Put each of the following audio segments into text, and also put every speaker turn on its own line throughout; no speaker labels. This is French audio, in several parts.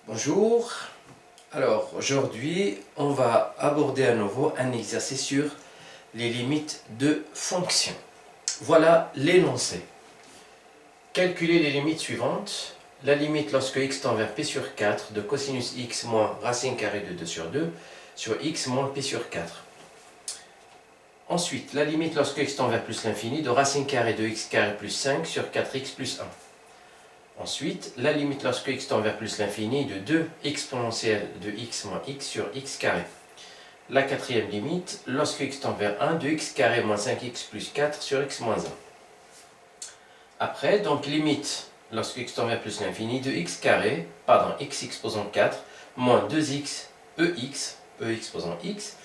Bonjour, alors aujourd'hui on va aborder à nouveau un exercice sur les limites de fonctions. Voilà l'énoncé. Calculez les limites suivantes. La limite lorsque x tend vers p sur 4 de cosinus x moins racine carrée de 2 sur x moins p sur 4. Ensuite, la limite lorsque x tend vers plus l'infini de racine carrée de x carré plus 5 sur 4x plus 1. Ensuite, la limite lorsque x tend vers plus l'infini de 2 exponentielle de x moins x sur x carré. La quatrième limite, lorsque x tend vers 1, de x carré moins 5x plus 4 sur x moins 1. Après, donc limite, lorsque x tend vers plus l'infini, de x carré, x exposant 4, moins 2x, e exposant x,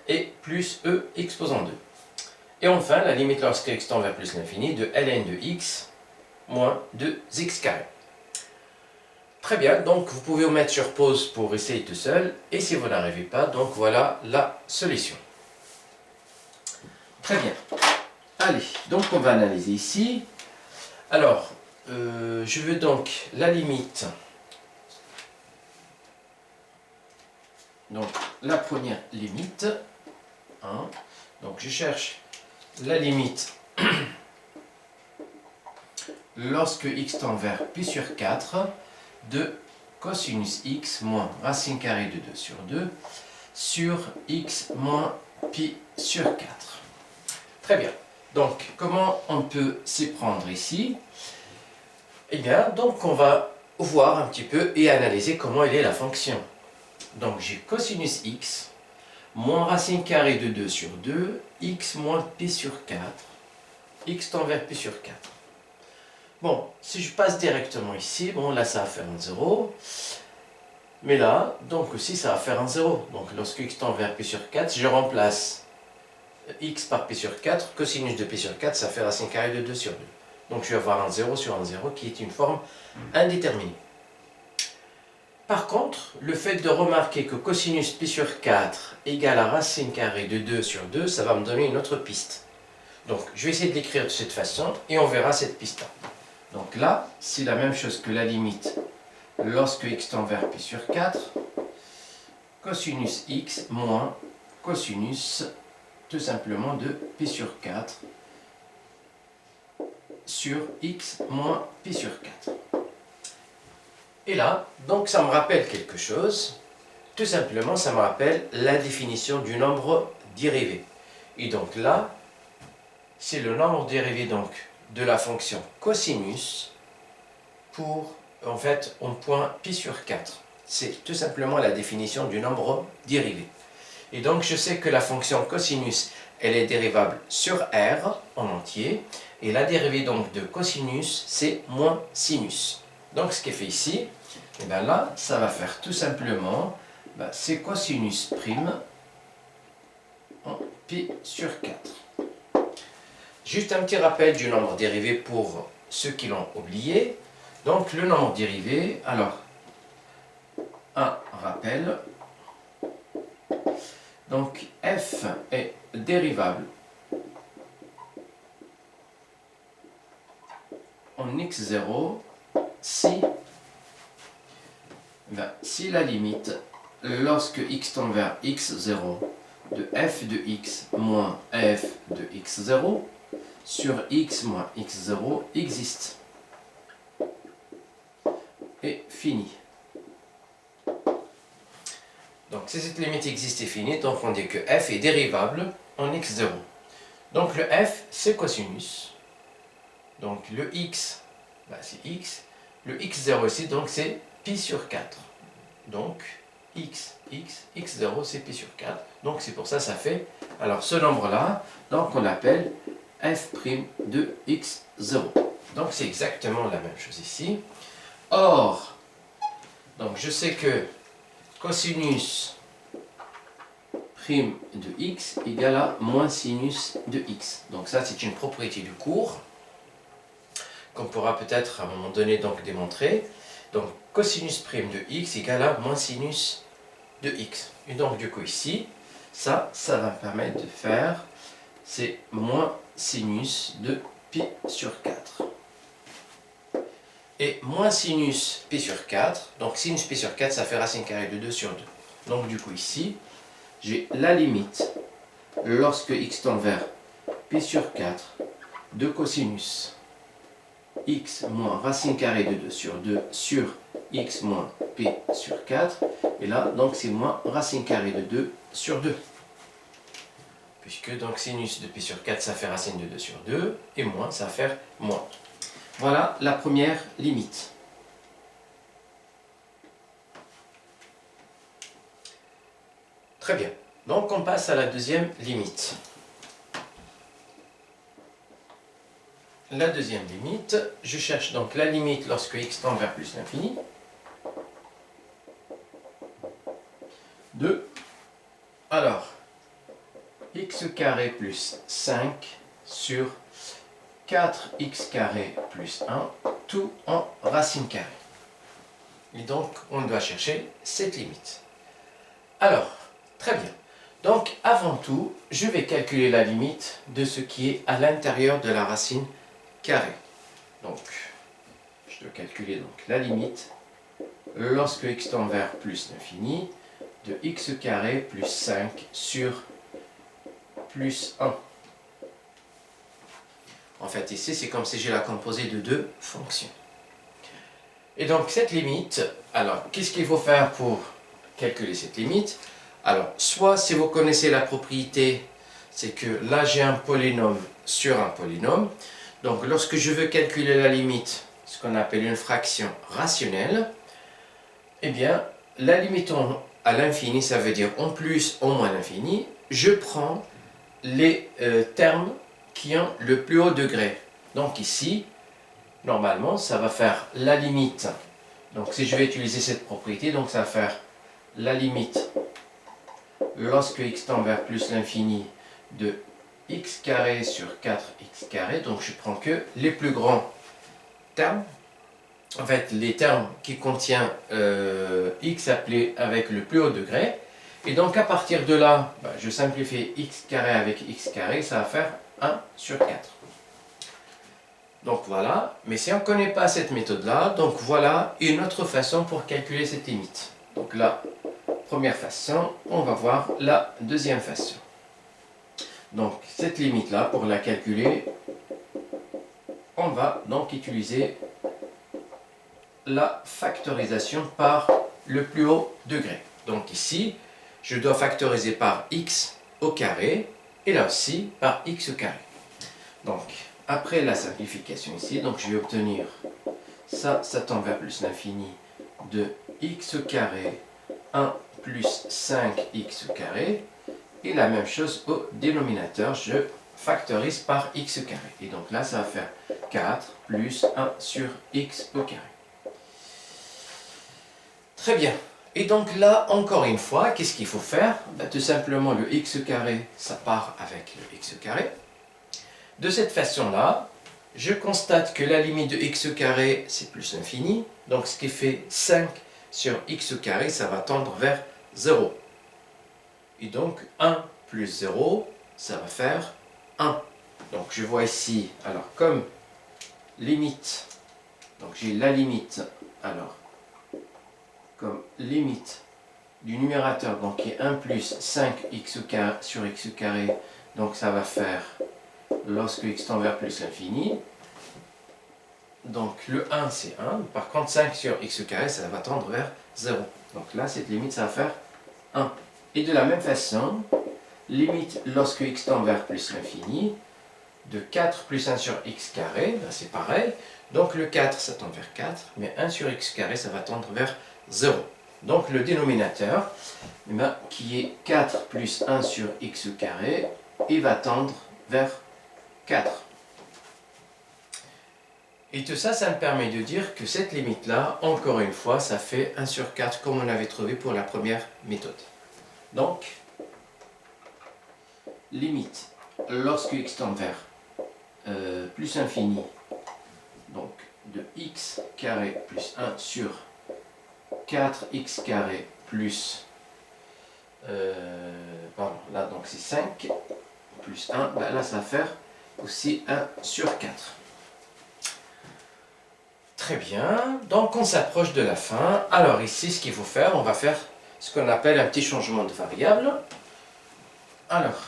et plus e exposant 2. Et enfin, la limite lorsque x tend vers plus l'infini, de ln de x, moins 2x carré. Très bien, donc vous pouvez vous mettre sur pause pour essayer tout seul, et si vous n'arrivez pas, donc voilà la solution. Très bien. Allez, donc on va analyser ici. Alors, je veux donc la limite. Donc, la première limite. Donc, je cherche la limite lorsque x tend vers pi sur 4 de cosinus x moins racine carrée de 2 sur 2 sur x moins pi sur 4. Très bien. Donc, comment on peut s'y prendre ici? Eh bien, donc on va voir un petit peu et analyser comment elle est la fonction. Donc, j'ai cosinus x moins racine carrée de 2 sur 2, x moins pi sur 4, x tend vers pi sur 4. Bon, si je passe directement ici, bon là ça va faire un 0, mais là, donc aussi ça va faire un 0. Donc lorsque x tend vers pi sur 4, je remplace x par pi sur 4, cosinus de pi sur 4, ça fait racine carrée de 2 sur 2. Donc je vais avoir un 0 sur un 0 qui est une forme indéterminée. Par contre, le fait de remarquer que cosinus pi sur 4 égale à racine carrée de 2 sur 2, ça va me donner une autre piste. Donc je vais essayer de l'écrire de cette façon et on verra cette piste-là. Donc là, c'est la même chose que la limite lorsque x tend vers pi sur 4, cosinus x moins cosinus tout simplement de pi sur 4 sur x moins pi sur 4. Et là, donc ça me rappelle quelque chose. Tout simplement, ça me rappelle la définition du nombre dérivé. Et donc là, c'est le nombre dérivé donc de la fonction cosinus pour, en fait, un point pi sur 4. C'est tout simplement la définition du nombre dérivé. Et donc, je sais que la fonction cosinus, elle est dérivable sur R en entier. Et la dérivée donc de cosinus, c'est moins sinus. Donc, ce qui est fait ici, et bien là, ça va faire tout simplement, c'est cosinus prime en pi sur 4. Juste un petit rappel du nombre dérivé pour ceux qui l'ont oublié. Donc, le nombre dérivé, alors, un rappel. Donc, f est dérivable en x0 si la limite, lorsque x tend vers x0, de f de x moins f de x0 sur x moins x0 existe. Et fini. Donc si cette limite existe et finie, donc on dit que f est dérivable en x0. Donc le f, c'est cosinus. Donc le x, c'est x. Le x0 ici, donc c'est pi sur 4. Donc x0, c'est pi sur 4. Donc c'est pour ça ça fait, alors ce nombre-là, donc on l'appelle f' de x0. Donc c'est exactement la même chose ici. Or, donc je sais que cosinus prime de x égale à moins sinus de x. Donc ça, c'est une propriété du cours qu'on pourra peut-être à un moment donné donc démontrer. Donc cosinus prime de x égale à moins sinus de x. Et donc du coup ici, ça va me permettre de faire, c'est moins sinus de pi sur 4. et moins sinus pi sur 4. Donc sinus pi sur 4, ça fait racine carrée de 2 sur 2. Donc du coup ici, j'ai la limite lorsque x tend vers pi sur 4 de cosinus x moins racine carrée de 2 sur 2 sur x moins pi sur 4. Et là, donc c'est moins racine carrée de 2 sur 2. Puisque donc sinus de pi sur 4, ça fait racine de 2 sur 2. Et moins, ça va faire moins. Voilà la première limite. Très bien. Donc on passe à la deuxième limite. La deuxième limite, je cherche donc la limite lorsque x tend vers plus l'infini de, alors, x carré plus 5 sur 4x carré plus 1, tout en racine carrée. Et donc, on doit chercher cette limite. Alors, très bien. Donc, avant tout, je vais calculer la limite de ce qui est à l'intérieur de la racine carrée. Donc, je dois calculer donc la limite lorsque x tend vers plus l'infini de x carré plus 5 sur plus 1. En fait, ici, c'est comme si j'ai la composée de deux fonctions. Et donc, cette limite, alors, qu'est-ce qu'il faut faire pour calculer cette limite? Alors, soit si vous connaissez la propriété, c'est que là, j'ai un polynôme sur un polynôme. Donc, lorsque je veux calculer la limite, ce qu'on appelle une fraction rationnelle, eh bien, la limite à l'infini, ça veut dire en plus, en moins l'infini, je prends les termes qui ont le plus haut degré. Donc ici, normalement, ça va faire la limite. Donc si je vais utiliser cette propriété, donc ça va faire la limite lorsque x tend vers plus l'infini de x carré sur 4x carré. Donc je prends que les plus grands termes. En fait, les termes qui contiennent x appelé avec le plus haut degré. Et donc à partir de là, je simplifie x carré avec x carré, ça va faire 1 sur 4. Donc voilà, mais si on ne connaît pas cette méthode-là, donc voilà une autre façon pour calculer cette limite. Donc là, première façon, on va voir la deuxième façon. Donc cette limite-là, pour la calculer, on va donc utiliser la factorisation par le plus haut degré. Donc ici, je dois factoriser par x au carré, et là aussi par x au carré. Donc, après la simplification ici, donc je vais obtenir ça tend vers plus l'infini de x au carré 1 plus 5x au carré, et la même chose au dénominateur, je factorise par x au carré. Et donc là, ça va faire 4 plus 1 sur x au carré. Très bien. Et donc là, encore une fois, qu'est-ce qu'il faut faire? Tout simplement, le x carré, ça part avec le x carré. De cette façon-là, je constate que la limite de x carré, c'est plus l'infini. Donc ce qui fait 5 sur x carré, ça va tendre vers 0. Et donc 1 plus 0, ça va faire 1. Donc je vois ici, alors comme limite, donc j'ai la limite, alors comme limite du numérateur, donc qui est 1 plus 5x sur x carré, donc ça va faire, lorsque x tend vers plus l'infini, donc le 1 c'est 1, par contre 5 sur x carré, ça va tendre vers 0. Donc là, cette limite, ça va faire 1. Et de la même façon, limite lorsque x tend vers plus l'infini, de 4 plus 1 sur x carré, c'est pareil, donc le 4 ça tend vers 4, mais 1 sur x carré, ça va tendre vers 0. Donc le dénominateur, qui est 4 plus 1 sur x carré, il va tendre vers 4. Et tout ça, ça me permet de dire que cette limite-là, encore une fois, ça fait 1 sur 4 comme on avait trouvé pour la première méthode. Donc, limite, lorsque x tend vers plus infini, donc de x carré plus 1 sur 4x carré plus, pardon, là donc c'est 5 plus 1, là ça va faire aussi 1 sur 4. Très bien, donc on s'approche de la fin. Alors ici, ce qu'il faut faire, on va faire ce qu'on appelle un petit changement de variable. Alors,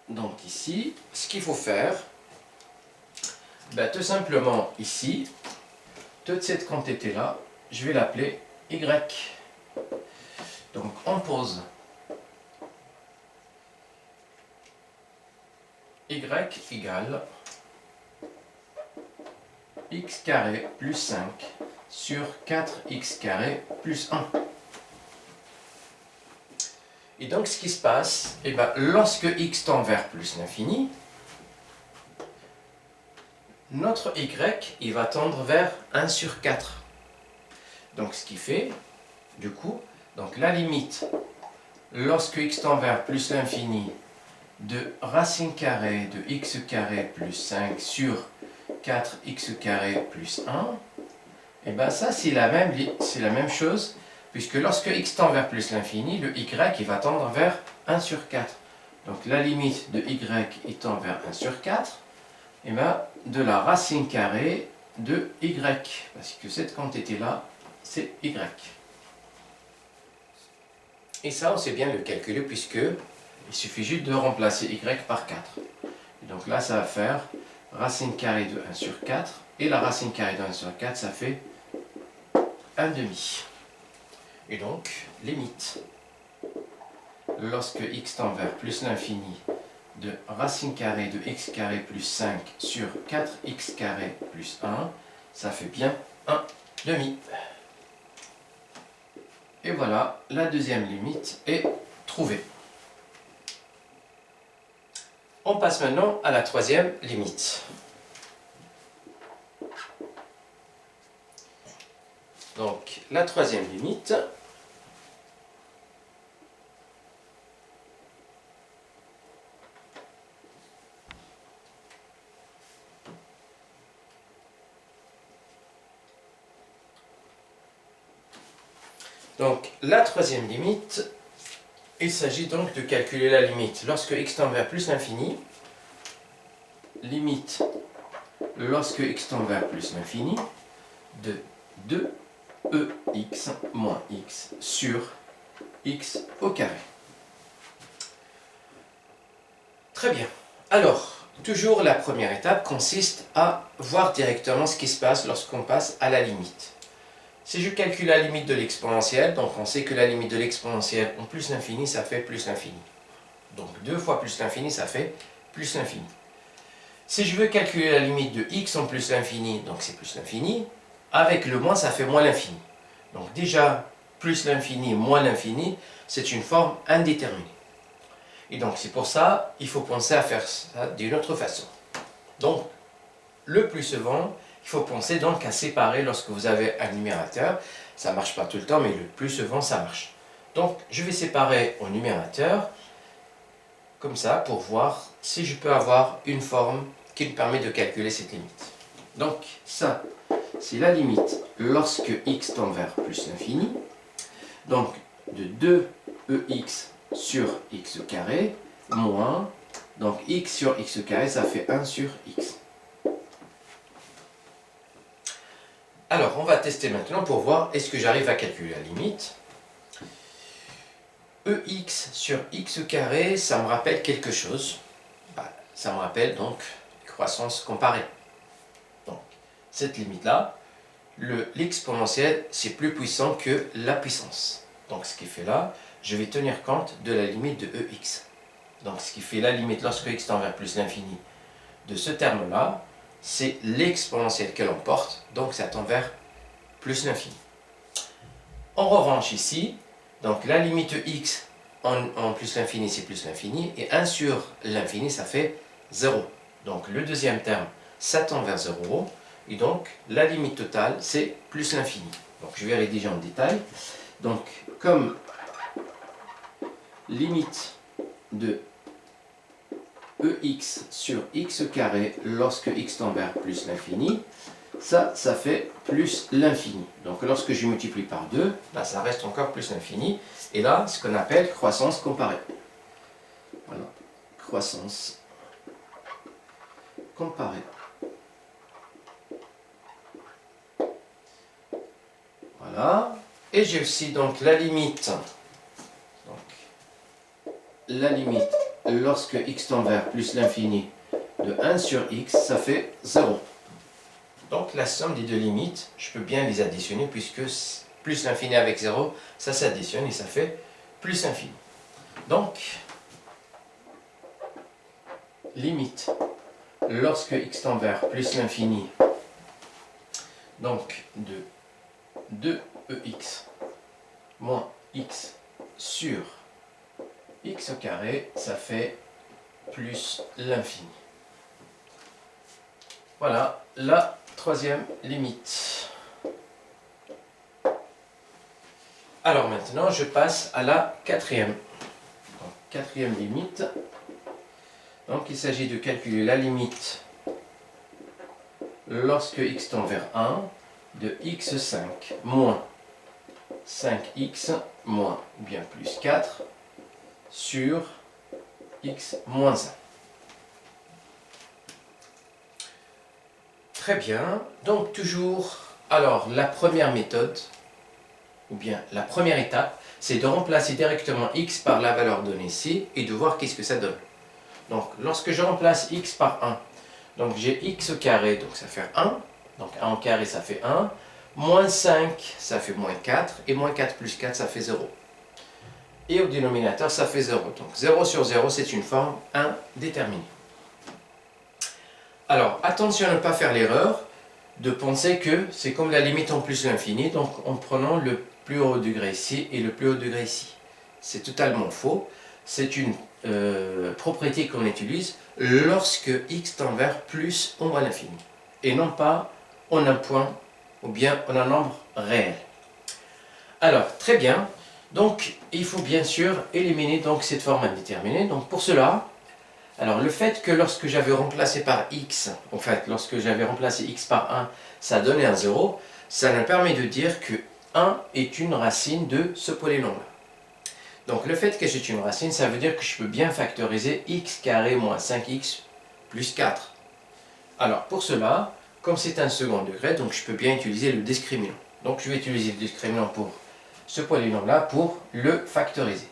donc ici, ce qu'il faut faire, ben, tout simplement ici, toute cette quantité-là, je vais l'appeler Y. Donc on pose Y égale x carré plus 5 sur 4x carré plus 1. Et donc ce qui se passe, eh ben, lorsque x tend vers plus l'infini, notre y il va tendre vers 1 sur 4. Donc ce qui fait, du coup, donc la limite, lorsque x tend vers plus l'infini, de racine carrée de x carré plus 5 sur 4x carré plus 1, et bien ça c'est la même chose, puisque lorsque x tend vers plus l'infini, le y il va tendre vers 1 sur 4. Donc la limite de y étant vers 1 sur 4, et bien de la racine carrée de y, parce que cette quantité-là, c'est y. Et ça, on sait bien le calculer, puisque il suffit juste de remplacer y par 4. Et donc là, ça va faire racine carrée de 1 sur 4, et la racine carrée de 1 sur 4, ça fait 1 demi. Et donc, limite, lorsque x tend vers plus l'infini, de racine carrée de x carré plus 5 sur 4x carré plus 1, ça fait bien 1 demi. Et voilà, la deuxième limite est trouvée. On passe maintenant à la troisième limite. Donc, la troisième limite, il s'agit donc de calculer la limite lorsque x tend vers plus l'infini, limite lorsque x tend vers plus l'infini, de 2ex moins x sur x au carré. Très bien. Alors, toujours la première étape consiste à voir directement ce qui se passe lorsqu'on passe à la limite. Si je calcule la limite de l'exponentielle, donc on sait que la limite de l'exponentielle en plus l'infini, ça fait plus l'infini. Donc 2 fois plus l'infini, ça fait plus l'infini. Si je veux calculer la limite de x en plus l'infini, donc c'est plus l'infini, avec le moins, ça fait moins l'infini. Donc déjà, plus l'infini, moins l'infini, c'est une forme indéterminée. Et donc c'est pour ça, il faut penser à faire ça d'une autre façon. Donc, le plus souvent, il faut penser donc à séparer lorsque vous avez un numérateur. Ça ne marche pas tout le temps, mais le plus souvent, ça marche. Donc, je vais séparer au numérateur, comme ça, pour voir si je peux avoir une forme qui me permet de calculer cette limite. Donc, ça, c'est la limite lorsque x tend vers plus l'infini. Donc, de 2ex sur x carré, moins, donc x sur x carré, ça fait 1 sur x. Alors, on va tester maintenant pour voir est-ce que j'arrive à calculer la limite. Ex sur x carré, ça me rappelle quelque chose. Ça me rappelle donc croissance comparée. Donc, cette limite-là, l'exponentielle, c'est plus puissant que la puissance. Donc, ce qui fait là, je vais tenir compte de la limite de ex. Donc, ce qui fait la limite lorsque x tend vers plus l'infini de ce terme-là, c'est l'exponentielle que l'on porte, donc ça tend vers plus l'infini. En revanche ici, donc la limite x en plus l'infini, c'est plus l'infini, et 1 sur l'infini, ça fait 0. Donc le deuxième terme, ça tend vers 0, et donc la limite totale, c'est plus l'infini. Donc je vais rédiger en détail. Donc comme limite de ex sur x carré lorsque x tend vers plus l'infini, ça fait plus l'infini. Donc lorsque je multiplie par 2, ça reste encore plus l'infini. Et là, ce qu'on appelle croissance comparée. Voilà, croissance comparer. Voilà. Et j'ai aussi donc la limite. Donc, la limite lorsque x tend vers plus l'infini de 1 sur x, ça fait 0. Donc la somme des deux limites, je peux bien les additionner puisque plus l'infini avec 0, ça s'additionne et ça fait plus l'infini. Donc, limite lorsque x tend vers plus l'infini, donc de 2ex moins x sur x au carré, ça fait plus l'infini. Voilà la troisième limite. Alors maintenant, je passe à la quatrième. Donc, quatrième limite. Donc il s'agit de calculer la limite lorsque x tend vers 1 de x5 moins 5x moins ou bien plus 4 sur x moins 1. Très bien, donc toujours, alors la première méthode, ou bien la première étape, c'est de remplacer directement x par la valeur donnée ici et de voir qu'est-ce que ça donne. Donc lorsque je remplace x par 1, donc j'ai x au carré, donc ça fait 1, donc 1 au carré ça fait 1, moins 5 ça fait moins 4, et moins 4 plus 4 ça fait 0. Et au dénominateur ça fait 0, donc 0 sur 0 c'est une forme indéterminée. Alors attention à ne pas faire l'erreur de penser que c'est comme la limite en plus l'infini, donc en prenant le plus haut degré ici et le plus haut degré ici. C'est totalement faux, c'est une propriété qu'on utilise lorsque x tend vers plus ou moins l'infini, et non pas en un point ou bien en un nombre réel. Alors, très bien, donc il faut bien sûr éliminer donc cette forme indéterminée. Donc pour cela, alors le fait que lorsque j'avais remplacé par x, en fait lorsque j'avais remplacé x par 1, ça donnait un 0, ça me permet de dire que 1 est une racine de ce polynôme-là. Donc le fait que j'ai une racine, ça veut dire que je peux bien factoriser x carré moins 5x plus 4. Alors pour cela, comme c'est un second degré, donc je peux bien utiliser le discriminant. Donc je vais utiliser le discriminant pour ce polynôme-là pour le factoriser.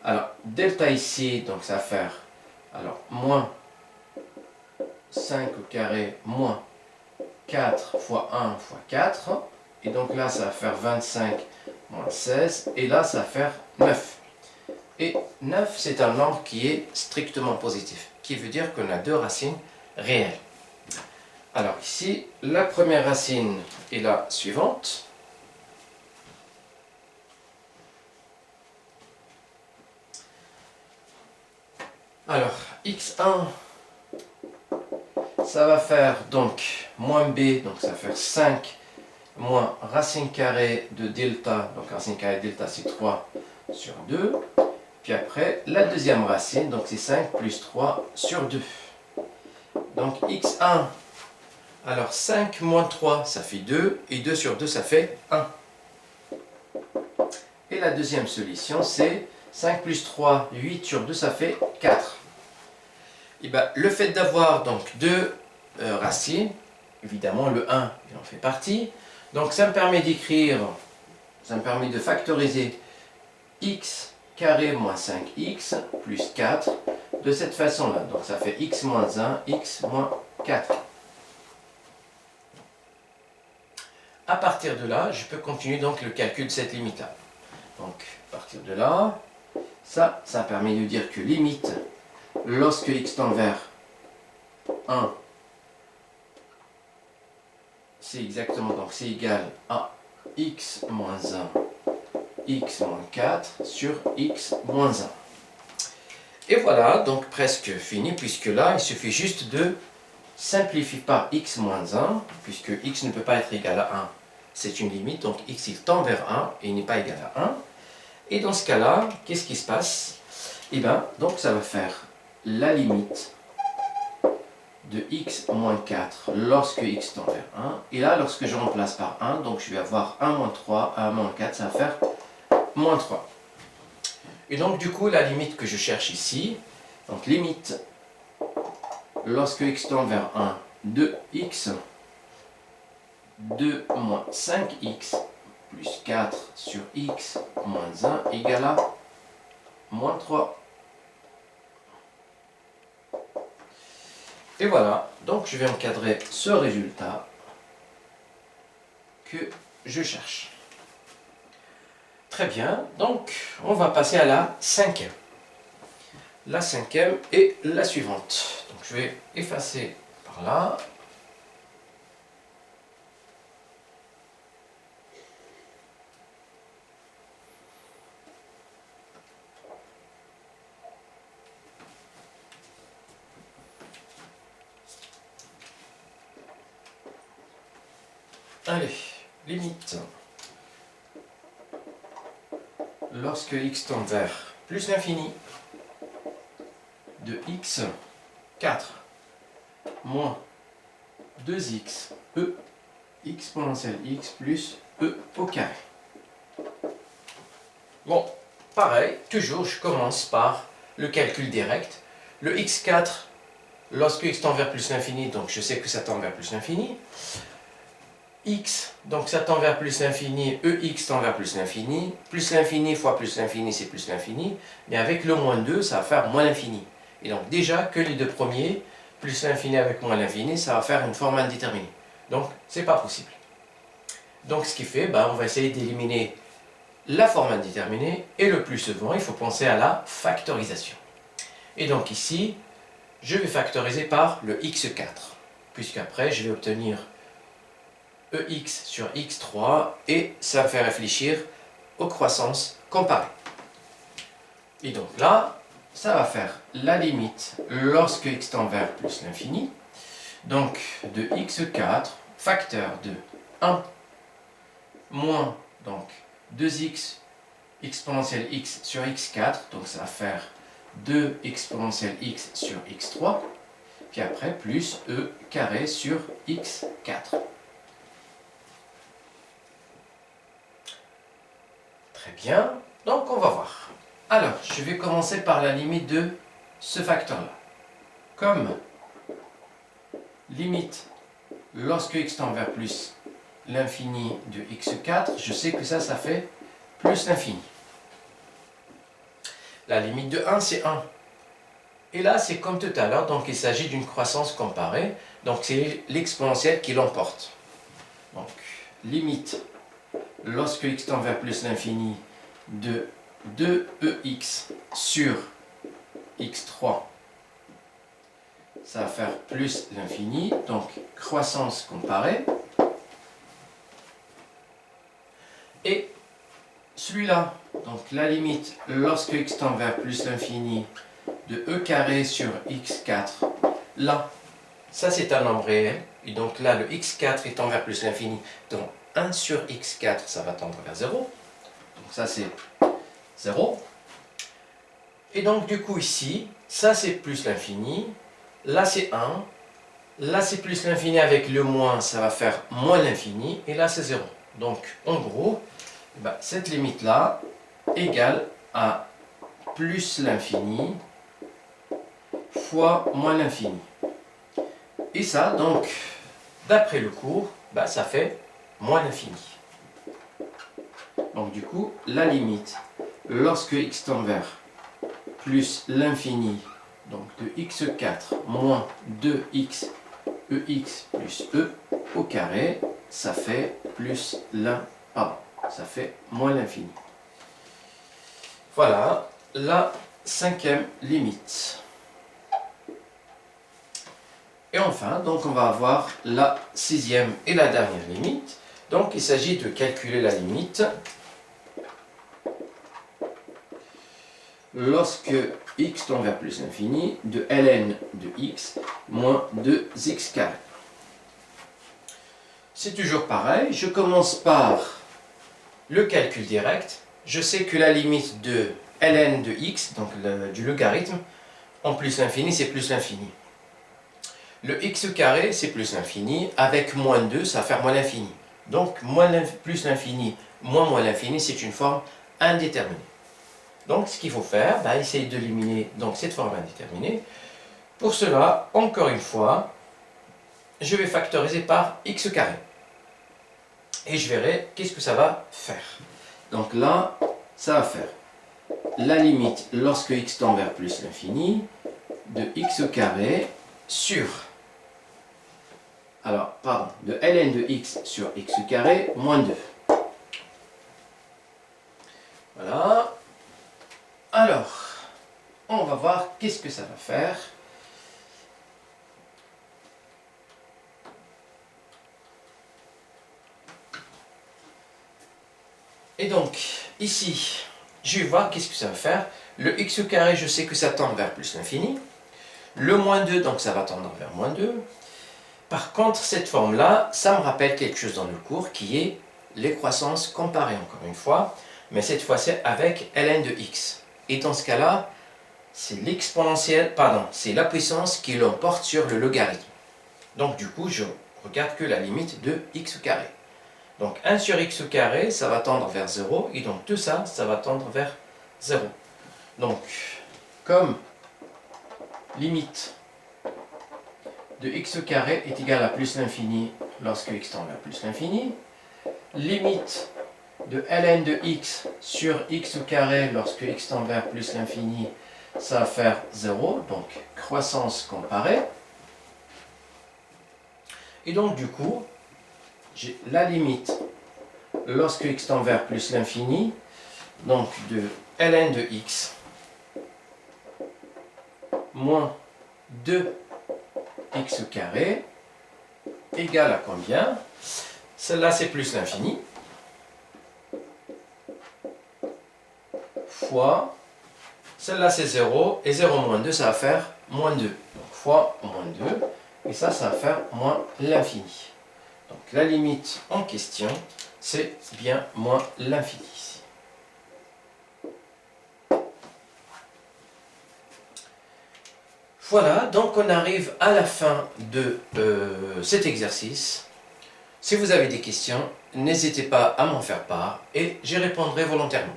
Alors delta ici, donc ça va faire alors, moins 5 au carré moins 4 fois 1 fois 4. Et donc là, ça va faire 25 moins 16. Et là, ça va faire 9. Et 9, c'est un nombre qui est strictement positif, qui veut dire qu'on a deux racines réelles. Alors ici, la première racine est la suivante. Alors, x1, ça va faire donc moins b, donc ça va faire 5 moins racine carrée de delta, donc racine carrée de delta c'est 3 sur 2. Puis après, la deuxième racine, donc c'est 5 plus 3 sur 2. Donc x1, alors 5 moins 3, ça fait 2, et 2 sur 2, ça fait 1. Et la deuxième solution, c'est 5 plus 3, 8 sur 2, ça fait 4. Et bien, le fait d'avoir donc deux racines, évidemment le 1, il en fait partie, donc ça me permet d'écrire, ça me permet de factoriser x carré moins 5x plus 4 de cette façon-là. Donc ça fait x moins 1, x moins 4. À partir de là, je peux continuer donc le calcul de cette limite-là. Donc à partir de là, ça permet de dire que limite, lorsque x tend vers 1, c'est exactement, donc c'est égal à x moins 1, x moins 4 sur x moins 1. Et voilà, donc presque fini, puisque là, il suffit juste de simplifier par x moins 1, puisque x ne peut pas être égal à 1. C'est une limite, donc x il tend vers 1 et il n'est pas égal à 1. Et dans ce cas-là, qu'est-ce qui se passe? Et bien, donc ça va faire la limite de x moins 4 lorsque x tend vers 1. Et là, lorsque je remplace par 1, donc je vais avoir 1 moins 3, 1 moins 4, ça va faire moins 3. Et donc du coup, la limite que je cherche ici, donc limite lorsque x tend vers 1, 2x, 2 moins 5x, plus 4 sur x, moins 1, égale à moins 3. Et voilà, donc je vais encadrer ce résultat que je cherche. Très bien, donc on va passer à la cinquième. La cinquième est la suivante. Donc je vais effacer par là. Allez, limite. Lorsque x tend vers plus l'infini de x, 4 moins 2x e exponentielle x plus e au carré. Bon, pareil, toujours je commence par le calcul direct. Le x4, lorsque x tend vers plus l'infini, donc je sais que ça tend vers plus l'infini. X, donc ça tend vers plus l'infini, EX tend vers plus l'infini fois plus l'infini, c'est plus l'infini, mais avec le moins 2, ça va faire moins l'infini. Et donc déjà que les deux premiers, plus l'infini avec moins l'infini, ça va faire une forme indéterminée. Donc c'est pas possible. Donc ce qui fait, on va essayer d'éliminer la forme indéterminée, et le plus souvent, il faut penser à la factorisation. Et donc ici, je vais factoriser par le x4, puisqu'après je vais obtenir EX sur X3 et ça fait réfléchir aux croissances comparées. Et donc là, ça va faire la limite lorsque x tend vers plus l'infini. Donc de x4, facteur de 1 moins donc 2x exponentielle x sur x4, donc ça va faire 2 exponentielle x sur x3, puis après plus e carré sur x4. Très bien, donc on va voir. Alors, je vais commencer par la limite de ce facteur-là. Comme limite lorsque x tend vers plus l'infini de x4, je sais que ça fait plus l'infini. La limite de 1, c'est 1. Et là, c'est comme tout à l'heure, donc il s'agit d'une croissance comparée. Donc c'est l'exponentielle qui l'emporte. Donc, limite lorsque x tend vers plus l'infini de 2ex sur x3, ça va faire plus l'infini, donc croissance comparée. Et celui-là, donc la limite lorsque x tend vers plus l'infini de e carré sur x4, là, ça c'est un nombre réel, et donc là le x4 étant vers plus l'infini, donc 1 sur x4, ça va tendre vers 0. Donc ça c'est 0. Et donc du coup ici, ça c'est plus l'infini, là c'est 1, là c'est plus l'infini avec le moins, ça va faire moins l'infini, et là c'est 0. Donc en gros, cette limite-là égale à plus l'infini fois moins l'infini. Et ça, donc, d'après le cours, ça fait moins l'infini. Donc du coup, la limite, lorsque x tend vers plus l'infini, donc de x4 moins 2x ex plus e au carré, ça fait plus ça fait moins l'infini. Voilà la cinquième limite. Et enfin, donc on va avoir la sixième et la dernière limite. Donc il s'agit de calculer la limite lorsque x tend vers plus l'infini de ln de x moins 2x carré. C'est toujours pareil, je commence par le calcul direct. Je sais que la limite de ln de x, donc du logarithme, en plus l'infini, c'est plus l'infini. Le x carré, c'est plus l'infini. Avec moins 2, ça va faire moins l'infini. Donc, plus l'infini, moins l'infini, c'est une forme indéterminée. Donc, ce qu'il faut faire, essayer d'éliminer cette forme indéterminée. Pour cela, encore une fois, je vais factoriser par x carré. Et je verrai qu'est-ce que ça va faire. Donc là, ça va faire la limite lorsque x tend vers plus l'infini de x carré sur, alors, pardon, de ln de x sur x carré moins 2. Voilà. Alors, on va voir qu'est-ce que ça va faire. Et donc, ici, je vais voir qu'est-ce que ça va faire. Le x carré, je sais que ça tend vers plus l'infini. Le moins 2, donc ça va tendre vers moins 2. Par contre, cette forme-là, ça me rappelle quelque chose dans le cours qui est les croissances comparées, encore une fois. Mais cette fois-ci avec ln de x. Et dans ce cas-là, c'est l'exponentielle, pardon, c'est la puissance qui l'emporte sur le logarithme. Donc du coup, je regarde que la limite de x carré. Donc 1 sur x carré, ça va tendre vers 0, et donc tout ça, ça va tendre vers 0. Donc, comme limite de x carré est égale à plus l'infini lorsque x tend vers plus l'infini, limite de ln de x sur x carré lorsque x tend vers plus l'infini, ça va faire 0, donc croissance comparée. Et donc du coup, j'ai la limite lorsque x tend vers plus l'infini, donc de ln de x moins 2x carré égale à combien? Celle-là c'est plus l'infini fois, celle-là c'est 0, et 0 moins 2 ça va faire moins 2, donc fois moins 2, et ça va faire moins l'infini. Donc la limite en question, c'est bien moins l'infini ici. Voilà, donc on arrive à la fin de cet exercice. Si vous avez des questions, n'hésitez pas à m'en faire part et j'y répondrai volontairement.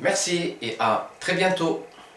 Merci et à très bientôt.